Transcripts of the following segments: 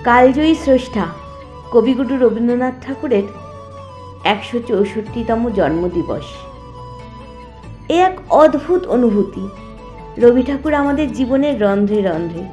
কালজয়ী স্রষ্টা কবিগুরু রবীন্দ্রনাথ ঠাকুরের 164তম জন্মদিবস। এ এক অদ্ভুত অনুভূতি। রবি ঠাকুর আমাদের জীবনের রন্ধ্রে রন্ধ্রে।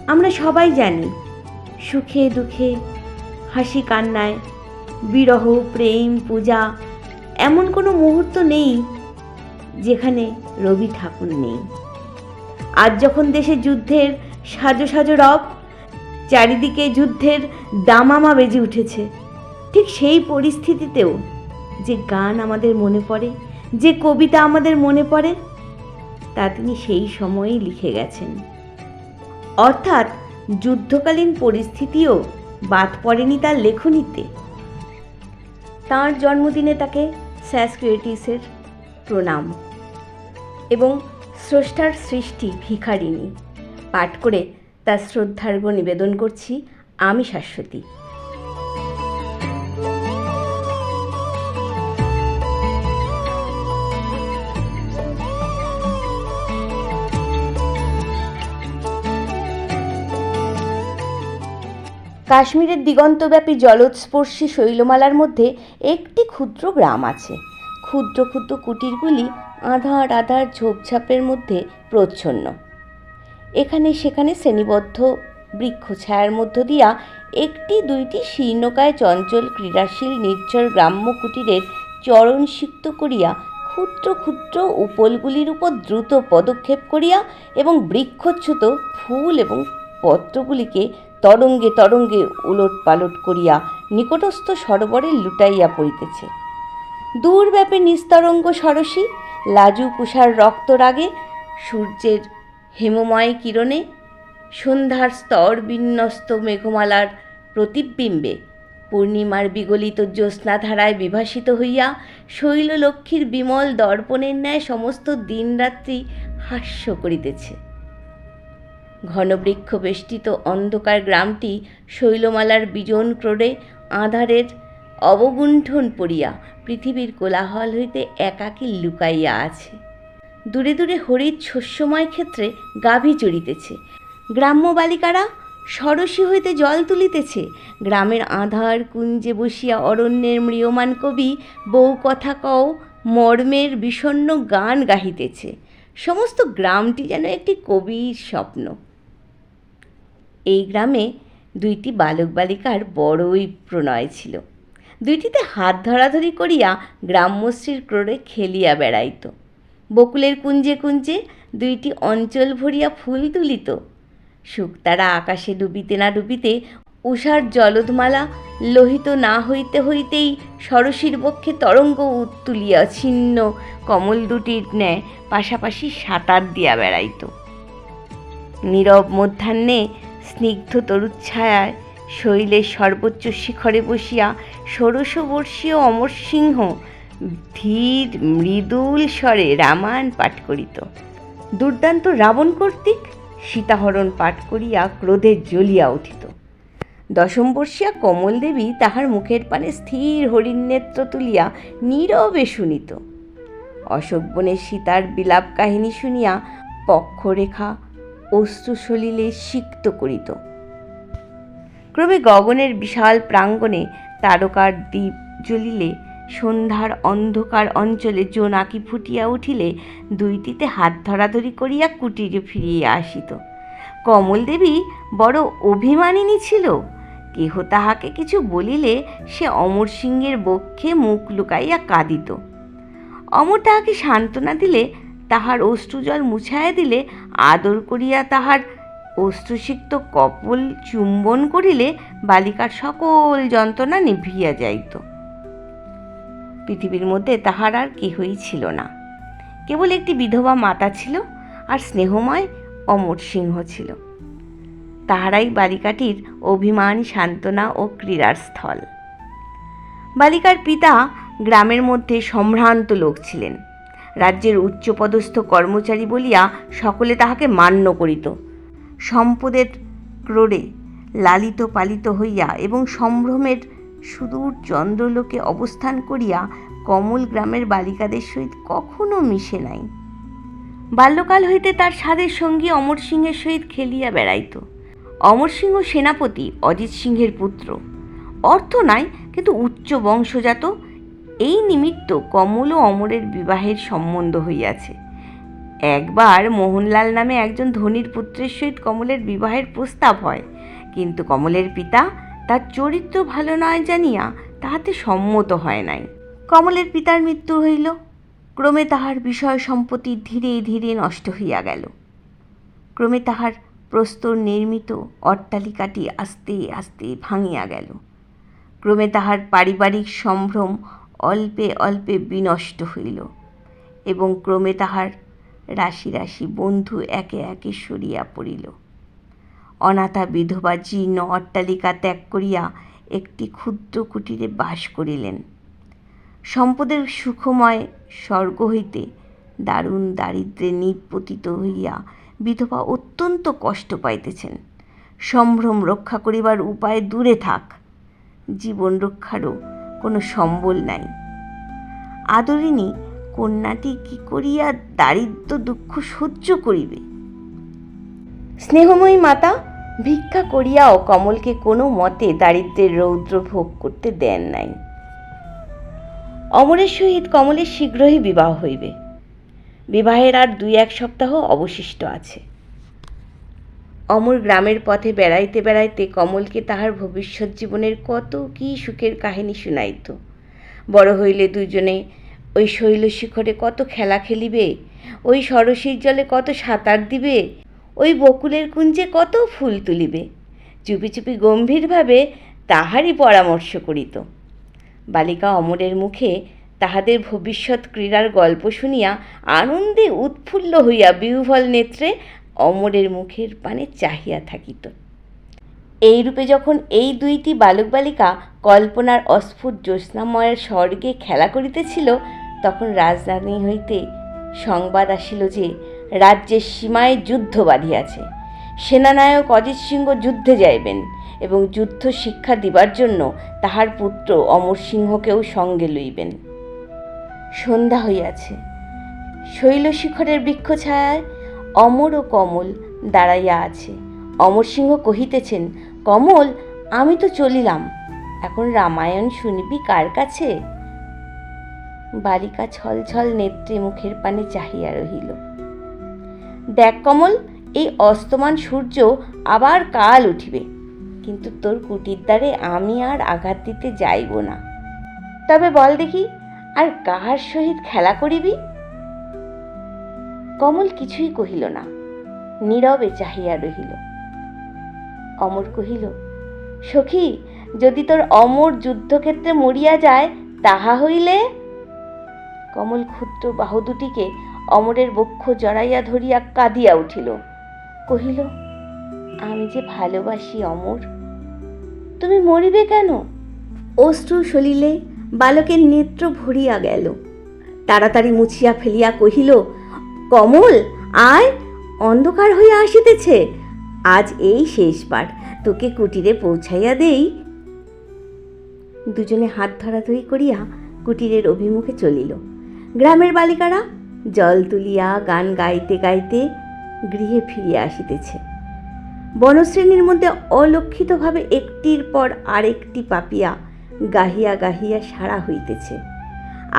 আমরা সবাই জানি, সুখে দুঃখে, হাসি কান্নায়, বিরহ, প্রেম, পূজা, এমন কোনো মুহূর্ত নেই যেখানে রবি ঠাকুর নেই। আজ যখন দেশে যুদ্ধের সাজো সাজো রব, চারিদিকে যুদ্ধের দামামা বেজে উঠেছে, ঠিক সেই পরিস্থিতিতেও যে গান আমাদের মনে পড়ে, যে কবিতা আমাদের মনে পড়ে, তা তিনি সেই সময়েই লিখে গেছেন। অর্থাৎ যুদ্ধকালীন পরিস্থিতিও বাদ পড়েনি তার লেখনীতে। তাঁর জন্মদিনে তাকে স্যাস ক্রিয়েটিসের প্রণাম এবং স্রষ্টার সৃষ্টি ভিখারিণী পাঠ করে তার শ্রদ্ধার্ঘ্য নিবেদন করছি আমি শাশ্বতী। কাশ্মীরের দিগন্তব্যাপী জলোৎস্পর্শী শৈলমালার মধ্যে একটি ক্ষুদ্র গ্রাম আছে। ক্ষুদ্র ক্ষুদ্র কুটিরগুলি আঁধার আঁধার ঝোপঝাপের মধ্যে প্রচ্ছন্ন। এখানে সেখানে শ্রেণীবদ্ধ বৃক্ষ ছায়ার মধ্য দিয়া একটি দুইটি শীর্ণকায় চঞ্চল ক্রীড়াশীল নির্ঝর গ্রাম্য কুটিরের চরণ সিক্ত করিয়া ক্ষুদ্র ক্ষুদ্র উপলগুলির উপর দ্রুত পদক্ষেপ করিয়া এবং বৃক্ষচ্যুত ফুল এবং পত্রগুলিকে তরঙ্গে তরঙ্গে উলট পালট করিয়া নিকটস্থ সরোবরে লুটাইয়া পড়িতেছে। দূরব্যাপী নিস্তরঙ্গ সরসী লাজু কুষার রক্তরাগে, সূর্যের হেমময় কিরণে, সন্ধ্যার স্তর বিন্যস্ত মেঘমালার প্রতিবিম্বে, পূর্ণিমার বিগলিত জ্যোৎস্নাধারায় বিভাসিত হইয়া শৈললক্ষ্মীর বিমল দর্পণের ন্যায় সমস্ত দিনরাত্রি হাস্য করিতেছে। ঘনবৃক্ষ বেষ্টিত অন্ধকার গ্রামটি শৈলমালার বিজন ক্রোড়ে আঁধারের অবগুণ্ঠন পড়িয়া পৃথিবীর কোলাহল হইতে একাকী লুকাইয়া আছে। দূরে দূরে হরিৎ শস্যময় ক্ষেত্রে গাভী চড়িতেছে। গ্রাম্য বালিকারা সরসী হইতে জল তুলিতেছে। গ্রামের আঁধার কুঞ্জে বসিয়া অরণ্যের ম্রিয়মান কবি বউ কথা কও মর্মের বিষণ্ণ গান গাহিতেছে। সমস্ত গ্রামটি যেন একটি কবির স্বপ্ন। এই গ্রামে দুইটি বালক বালিকার বড়ই প্রণয় ছিল। দুইটিতে হাত ধরাধরি করিয়া গ্রাম্যশ্রীর ক্রোড়ে খেলিয়া বেড়াইত। বকুলের কুঞ্জে কুঞ্জে দুইটি অঞ্চল ভরিয়া ফুল তুলিত। শুকতারা আকাশে ডুবিতে না ডুবিতে উষার জলদমালা লোহিত না হইতে হইতেই সরসীর বক্ষে তরঙ্গ তুলিয়া ছিন্ন কমল দুটির ন্যায় পাশাপাশি সাঁতার দিয়া বেড়াইত। নীরব মধ্যাহ্নে স্নিগ্ধ তরুচ্ছায়ায় শৈলের সর্বোচ্চ শিখরে বসিয়া ষোড়শবর্ষীয় অমরসিংহ ধীর মৃদুল স্বরে রামায়ণ পাঠ করিত। দুর্দান্ত রাবণ কর্তৃক সীতাহরণ পাঠ করিয়া ক্রোধে জ্বলিয়া উঠিত। দশমবর্ষীয়া কমল দেবী তাহার মুখের পানে স্থির হরিণনেত্র তুলিয়া নীরবে শুনিত। অশোকবনে সীতার বিলাপ কাহিনী শুনিয়া পক্ষরেখা অশ্রুসলিলে সিক্ত করিত। ক্রমে গগনের বিশাল প্রাঙ্গণে তারকার দ্বীপ জ্বলিলে, সন্ধ্যার অন্ধকার অঞ্চলে জোনাকি ফুটিয়া উঠিলে দুইটিতে হাত ধরাধরি করিয়া কুটিরে ফিরিয়া আসিত। কমল দেবী বড় অভিমানিনী ছিল। কেহ তাহাকে কিছু বলিলে সে অমর সিংহের বক্ষে মুখ লুকাইয়া কাঁদিত। অমর তাহাকে সান্ত্বনা দিলে, তাহার অশ্রুজল মুছাইয়া দিলে, আদর করিয়া তাহার অশ্রুসিক্ত কপোল চুম্বন করিলে বালিকার সকল যন্ত্রণা নিভিয়া যাইত। পৃথিবীর মধ্যে তাহার আর কেহই ছিল না। কেবল একটি বিধবা মাতা ছিল আর স্নেহময় অমর সিংহ ছিল। তাহারাই বালিকাটির অভিমান, সান্ত্বনা ও ক্রীড়ার স্থল। বালিকার পিতা গ্রামের মধ্যে সম্ভ্রান্ত লোক ছিলেন। রাজ্যের উচ্চপদস্থ কর্মচারী বলিয়া সকলে তাহাকে মান্য করিত। সম্পদের ক্রোড়ে লালিত পালিত হইয়া এবং সম্ভ্রমের সুদূর চন্দ্রলোকে অবস্থান করিয়া কমল গ্রামের বালিকাদের সহিত কখনো মিশে নাই। বাল্যকাল হইতে তার সাধের সঙ্গী অমর সিংহের সহিত খেলিয়া বেড়াইত। অমর সিংহ সেনাপতি অজিত সিংহের পুত্র। অর্থ নাই, কিন্তু উচ্চ বংশজাত। এই নিমিত্ত কমল ও অমরের বিবাহের সম্বন্ধ হইয়াছে। একবার মোহনলাল নামে একজন ধনীর পুত্রের সহিত কমলের বিবাহের প্রস্তাব হয়, কিন্তু কমলের পিতা তার চরিত্র ভালো নয় জানিয়া তাহাতে সম্মত হয় নাই। কমলের পিতার মৃত্যু হইল। ক্রমে তাহার বিষয় সম্পত্তি ধীরে ধীরে নষ্ট হইয়া গেল। ক্রমে তাহার প্রস্তর নির্মিত অট্টালিকাটি আস্তে আস্তে ভাঙিয়া গেল। ক্রমে তাহার পারিবারিক সম্ভ্রম অল্পে অল্পে বিনষ্ট হইল, এবং ক্রমে তাহার রাশি রাশি বন্ধু একে একে সরিয়া পড়িল। অনাথা বিধবা জীর্ণ অট্টালিকা ত্যাগ করিয়া একটি ক্ষুদ্র কুটিরে বাস করিলেন। সম্পদের সুখময় স্বর্গ হইতে দারুণ দারিদ্র্যে নিপতিত হইয়া বিধবা অত্যন্ত কষ্ট পাইতেছেন। সম্ভ্রম রক্ষা করিবার উপায় দূরে থাক, জীবন রক্ষারও কোনো সম্বল নাই। আদরিণী কন্যাটি কি করিয়া দারিদ্র দুঃখ সহ্য করিবে? স্নেহময়ী মাতা ভিক্ষা করিয়াও কমলকে কোনো মতে দারিদ্র্যের রৌদ্র ভোগ করতে দেন নাই। অমরের সহিত কমলের শীঘ্রই বিবাহ হইবে। বিবাহের আর 2-1 সপ্তাহ অবশিষ্ট আছে। অমর গ্রামের পথে বেড়াইতে বেড়াইতে কমলকে তাহার ভবিষ্যৎ জীবনের কত কি সুখের কাহিনী শুনাইত। বড় হইলে দুজনে ওই শৈলশিখরে কত খেলা খেলিবে, ওই সরসীর জলে কত সাঁতার দিবে, ওই বকুলের কুঞ্জে কত ফুল তুলিবে। চুপি চুপি গম্ভীরভাবে তাহারই পরামর্শ করিত। বালিকা অমরের মুখে তাহাদের ভবিষ্যৎ ক্রীড়ার গল্প শুনিয়া আনন্দে উৎফুল্ল হইয়া বিহ্বল নেত্রে অমরের মুখের পানে চাহিয়া থাকিত। এইরূপে যখন এই 2টি বালক বালিকা কল্পনার অস্ফুট জ্যোৎস্নাময়ের স্বর্গে খেলা করিতেছিল, তখন রাজধানী হইতে সংবাদ আসিল যে রাজ্যের সীমায় যুদ্ধ বাঁধিয়াছে। সেনানায়ক অজিত সিংহ যুদ্ধে যাইবেন এবং যুদ্ধ শিক্ষা দিবার জন্য তাহার পুত্র অমর সিংহকেও সঙ্গে লইবেন। সন্ধ্যা হইয়াছে। শৈলশিখরের বৃক্ষছায়ায় অমর ও কমল দাঁড়াইয়া আছে। অমর সিংহ কহিতেছেন, কমল, আমি তো চলিলাম, এখন রামায়ণ শুনিবি কার কাছে? বালিকা ছল ছল নেত্রে মুখের পানে চাহিয়া রহিল। দেখ কমল, এই অস্তমান সূর্য আবার কাল উঠিবে, কিন্তু তোর কুটির দ্বারে আমি আর আঘাত দিতে যাইব না। তবে বল দেখি, আর কাহার সহিত খেলা করিবি? কমল কিছুই কহিল না, নীরবে চাহিয়া রহিল। অমর কহিল, সখী, যদি তোর অমর যুদ্ধক্ষেত্রে মরিয়া যায় তাহা হইলে? কমল ক্ষুদ্র বাহু দুটিকে অমরের বক্ষ জড়াইয়া ধরিয়া কাঁদিয়া উঠিল। কহিল, আমি যে ভালোবাসি অমর, তুমি মরিবে কেন? অশ্রু সলিলে বালকের নেত্র ভরিয়া গেল। তাড়াতাড়ি মুছিয়া ফেলিয়া কহিল, কমল, আয়, অন্ধকার হইয়া আসিতেছে, আজ এই শেষবার তোকে কুটিরে পৌঁছাইয়া দেই। দুজনে হাত ধরাধরি করিয়া কুটিরের অভিমুখে চলিল। গ্রামের বালিকারা জল তুলিয়া গান গাইতে গাইতে গৃহে ফিরিয়া আসিতেছে। বনশ্রেণীর মধ্যে অলক্ষিতভাবে একটির পর আরেকটি পাপিয়া গাহিয়া গাহিয়া সারা হইতেছে।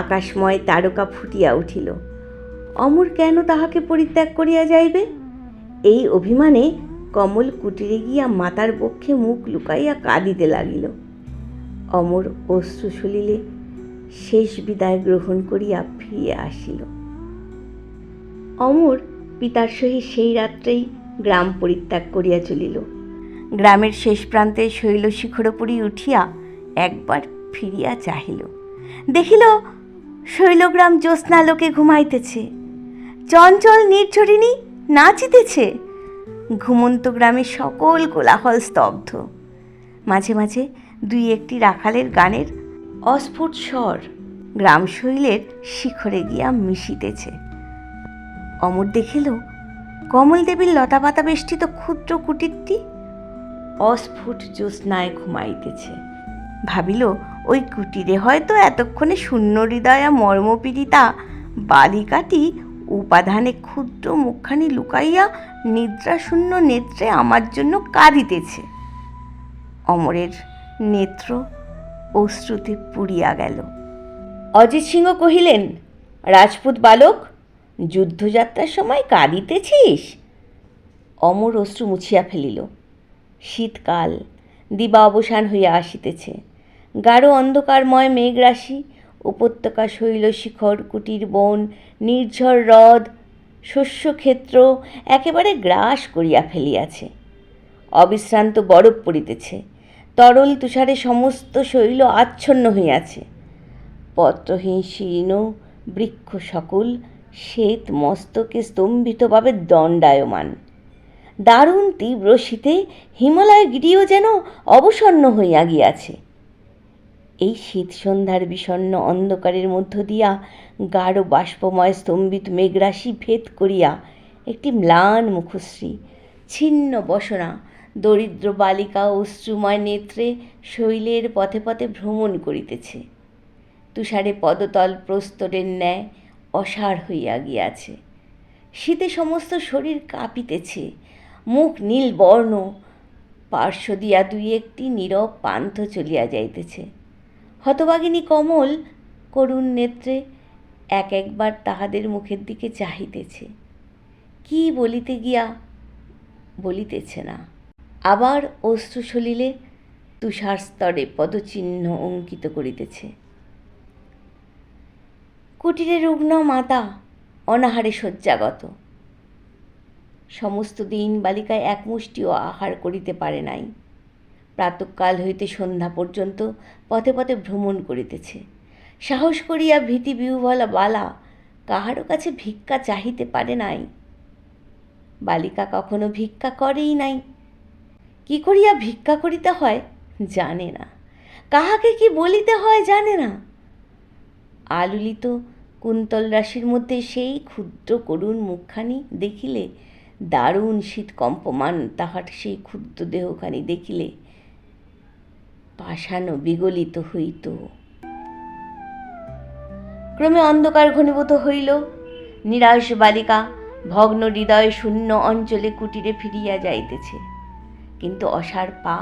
আকাশময় তারকা ফুটিয়া উঠিল। অমর কেন তাহাকে পরিত্যাগ করিয়া যাইবে? এই অভিমানে কমল কুটিরে গিয়া মাতার বক্ষে মুখ লুকাইয়া কাঁদিতে লাগিল। অমর অশ্রু সলিলে শেষ বিদায় গ্রহণ করিয়া ফিরিয়া আসিল। অমর পিতার সহিত সেই রাত্রেই গ্রাম পরিত্যাগ করিয়া চলিল। গ্রামের শেষ প্রান্তে শৈলশিখরপুরী উঠিয়া একবার ফিরিয়া চাহিল। দেখিল শৈলগ্রাম জ্যোৎস্নালোকে ঘুমাইতেছে, চঞ্চল নির্ঝরিণী নাচিতেছে। ঘুমন্ত গ্রামের সকল কোলাহল স্তব্ধ। মাঝে মাঝে 2-1টি রাখালের গানের অস্ফুট স্বর গ্রাম শৈলের শিখরে গিয়া মিশিতেছে। অমর দেখিল কমল দেবীর লতাপাতা বেষ্টিত ক্ষুদ্র কুটিরটি অস্ফুট জ্যোৎস্নায় ঘুমাইতেছে। ভাবিল, ওই কুটিরে হয়তো এতক্ষণে শূন্য হৃদয়া মর্মপীড়িতা বালিকাটি উপাধানে ক্ষুদ্র মুখখানি লুকাইয়া নিদ্রাশূন্য নেত্রে আমার জন্য কাঁদিতেছে। অমরের নেত্র অশ্রুতে পুড়িয়া গেল। অজিত সিংহ কহিলেন, রাজপুত বালক, যুদ্ধযাত্রার সময় কাঁদিতেছিস? অমর অশ্রু মুছিয়া ফেলিল। শীতকাল, দিবা অবসান হইয়া আসিতেছে। গাঢ় অন্ধকারময় মেঘরাশি, উপত্যকা শৈলশিখর, কুটির বন, নির্ঝর হ্রদ, শস্যক্ষেত্র একেবারে গ্রাস করিয়া ফেলিয়াছে। অবিশ্রান্ত বরফ পড়িতেছে। তরল তুষারে সমস্ত শৈল আচ্ছন্ন হইয়াছে। পত্রহীন শীর্ণ বৃক্ষ সকল শ্বেত মস্তকে স্তম্ভিতভাবে দণ্ডায়মান। দারুণ তীব্র শীতে হিমালয় গিরিও যেন অবসন্ন হইয়া গিয়াছে। এই শীত সন্ধ্যার বিষণ্ণ অন্ধকারের মধ্য দিয়া গাঢ় বাষ্পময় স্তম্ভিত মেঘরাশি ভেদ করিয়া একটি ম্লান মুখশ্রী, ছিন্ন বসনা, দরিদ্র বালিকা অশ্রুময় নেত্রে শৈলের পথে পথে ভ্রমণ করিতেছে। তুষারে পদতল প্রস্তরের ন্যায় অসাড় হইয়া গিয়াছে। শীতে সমস্ত শরীর কাঁপিতেছে, মুখ নীল বর্ণ, পার্শ্ব দিয়া দুই একটি নীরব পান্থ চলিয়া যাইতেছে। হতভাগিনী কমল করুণ নেত্রে এক একবার তাহাদের মুখের দিকে চাহিতেছে, কি বলিতে গিয়া বলিতেছে না। আবার অশ্রু সলিলে তুষার স্তরে পদচিহ্ন অঙ্কিত করিতেছে। কুটিরে রুগ্ন মাতা অনাহারে শয্যাগত। সমস্ত দিন বালিকায় এক মুষ্টিও আহার করিতে পারে নাই। প্রাতঃকাল হইতে সন্ধ্যা পর্যন্ত পথে পথে ভ্রমণ করিতেছে। সাহস করিয়া ভীতি বিহ্বলা বালা কাহারও কাছে ভিক্ষা চাহিতে পারে নাই। বালিকা কখনো ভিক্ষা করেই নাই। কি করিয়া ভিক্ষা করিতে হয় জানে না, কাহাকে কি বলিতে হয় জানে না। আলুলিত কুন্তল রাশির মধ্যে সেই ক্ষুদ্র করুণ মুখখানি দেখিলে, দারুণ শীত কম্পমান তাহার সেই ক্ষুদ্র দেহখানি দেখিলে পাষাণ বিগলিত হইত। ক্রমে অন্ধকার ঘনীভূত হইল। নিরাশ বালিকা ভগ্ন হৃদয় শূন্য অঞ্চলে কুটিরে ফিরিয়া যাইতেছে, কিন্তু অসাড় পা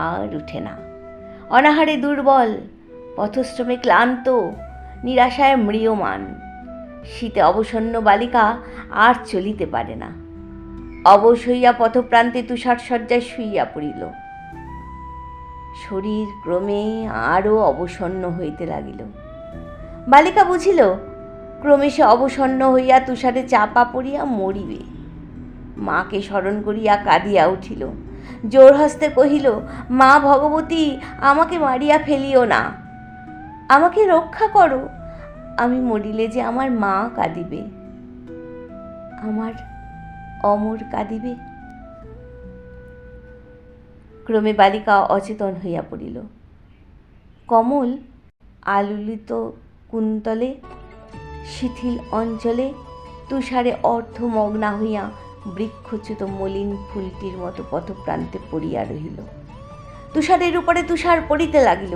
আর উঠে না। অনাহারে দুর্বল, পথশ্রমে ক্লান্ত, নিরাশায় ম্রিয়মাণ। শীতে অবসন্ন বালিকা আর চলিতে পারে না। অবশ হইয়া পথপ্রান্তে তুষার শয্যায় শুইয়া পড়িল। শরীর ক্রমে আরও অবসন্ন হইতে লাগিল। বালিকা বুঝিল ক্রমে সে অবসন্ন হইয়া তুষারে চাপা পড়িয়া মরিবে। মাকে স্মরণ করিয়া কাঁদিয়া উঠিল। জোর হস্তে কহিল, মা ভগবতী, আমাকে মারিয়া ফেলিও না, আমাকে রক্ষা করো। আমি মরিলে যে আমার মা কাঁদিবে, আমার অমর কাঁদিবে। ক্রমে বালিকা অচেতন হইয়া পড়িল। কমল আলুলিত কুন্তলে শিথিল অঞ্চলে তুষারে অর্ধমগ্না হইয়া বৃক্ষচ্যুত মলিন ফুলটির মতো পথপ্রান্তে পড়িয়া রহিল। তুষারের উপরে তুষার পড়িতে লাগিল।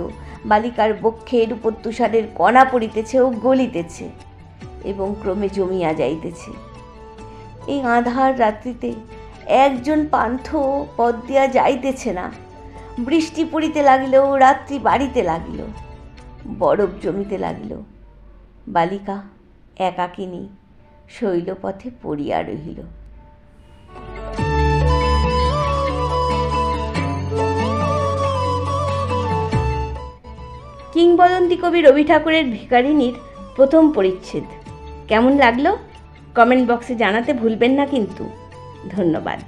বালিকার বক্ষের উপর তুষারের কণা পড়িতেছে ও গলিতেছে এবং ক্রমে জমিয়া যাইতেছে। এই আঁধার রাত্রিতে একজন পান্থ পথ দিয়া যাইতেছে না। বৃষ্টি পড়িতে লাগিল, রাত্রি বাড়িতে লাগিল, বরফ জমিতে লাগিল। বালিকা একাকিনী শৈলপথে পড়িয়া রহিল। কিংবদন্তি কবি রবি ঠাকুরের ভিখারিনীর প্রথম পরিচ্ছেদ কেমন লাগলো কমেন্ট বক্সে জানাতে ভুলবেন না কিন্তু। ধন্যবাদ।